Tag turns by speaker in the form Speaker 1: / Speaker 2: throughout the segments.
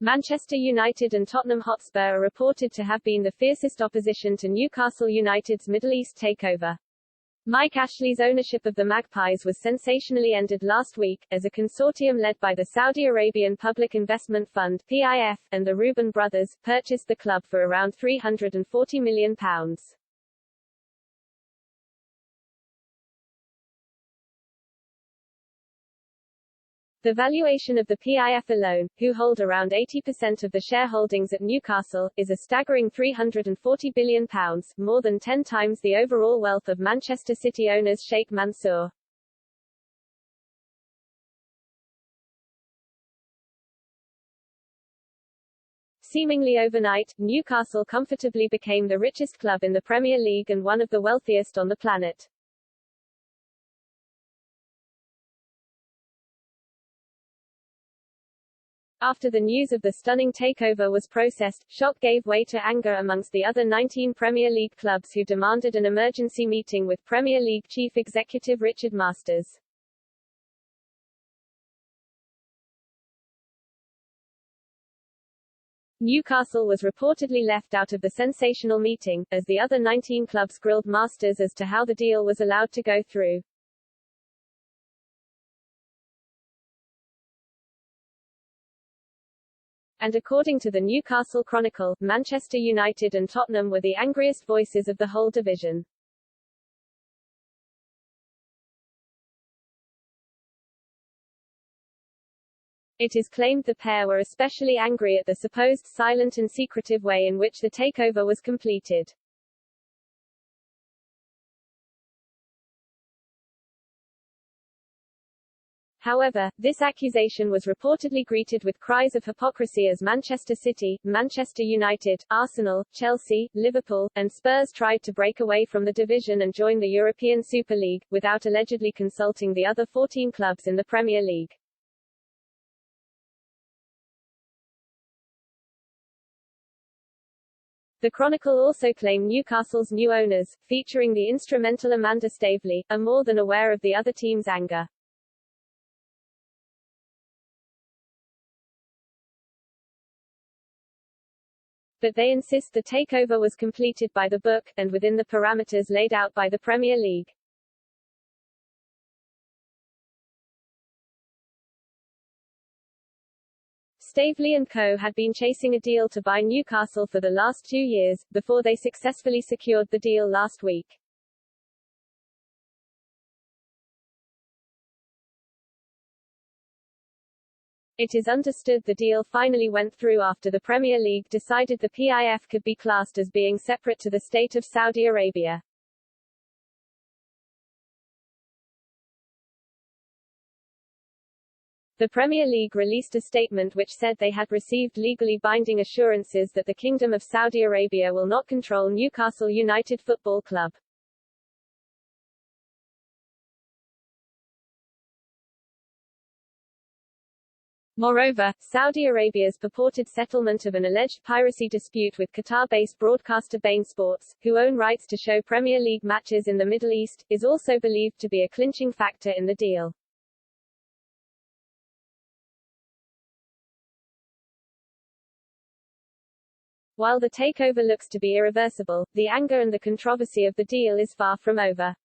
Speaker 1: Manchester United and Tottenham Hotspur are reported to have been the fiercest opposition to Newcastle United's Middle East takeover. Mike Ashley's ownership of the Magpies was sensationally ended last week, as a consortium led by the Saudi Arabian Public Investment Fund (PIF) and the Reuben brothers, purchased the club for around £340 million. The valuation of the PIF alone, who hold around 80% of the shareholdings at Newcastle, is a staggering £340 billion, more than 10 times the overall wealth of Manchester City owners Sheikh Mansour. Seemingly overnight, Newcastle comfortably became the richest club in the Premier League and one of the wealthiest on the planet. After the news of the stunning takeover was processed, shock gave way to anger amongst the other 19 Premier League clubs who demanded an emergency meeting with Premier League Chief Executive Richard Masters. Newcastle was reportedly left out of the sensational meeting, as the other 19 clubs grilled Masters as to how the deal was allowed to go through. And according to the Newcastle Chronicle, Manchester United and Tottenham were the angriest voices of the whole division. It is claimed the pair were especially angry at the supposed silent and secretive way in which the takeover was completed. However, this accusation was reportedly greeted with cries of hypocrisy as Manchester City, Manchester United, Arsenal, Chelsea, Liverpool, and Spurs tried to break away from the division and join the European Super League, without allegedly consulting the other 14 clubs in the Premier League. The Chronicle also claimed Newcastle's new owners, featuring the instrumental Amanda Staveley, are more than aware of the other team's anger. But they insist the takeover was completed by the book, and within the parameters laid out by the Premier League. Staveley and co. had been chasing a deal to buy Newcastle for the last 2 years, before they successfully secured the deal last week. It is understood the deal finally went through after the Premier League decided the PIF could be classed as being separate to the state of Saudi Arabia. The Premier League released a statement which said they had received legally binding assurances that the Kingdom of Saudi Arabia will not control Newcastle United Football Club. Moreover, Saudi Arabia's purported settlement of an alleged piracy dispute with Qatar-based broadcaster Bein Sports, who own rights to show Premier League matches in the Middle East, is also believed to be a clinching factor in the deal. While the takeover looks to be irreversible, the anger and the controversy of the deal is far from over.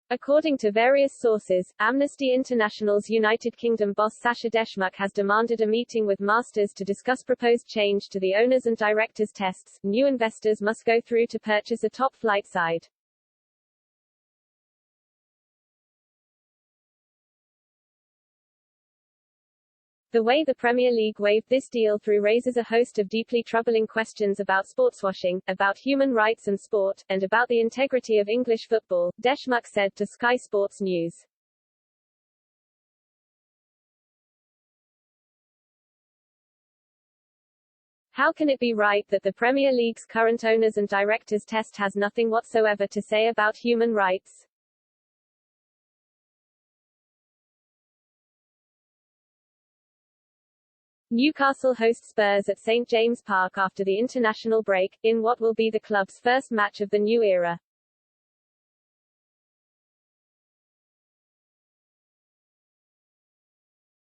Speaker 1: According to various sources, Amnesty International's United Kingdom boss Sasha Deschmuk has demanded a meeting with Masters to discuss proposed change to the owners and directors tests new investors must go through to purchase a top-flight side. The way the Premier League waived this deal through raises a host of deeply troubling questions about sportswashing, about human rights and sport, and about the integrity of English football, Deschmuk said to Sky Sports News. How can it be right that the Premier League's current owners and directors test has nothing whatsoever to say about human rights? Newcastle host Spurs at St James Park after the international break, in what will be the club's first match of the new era.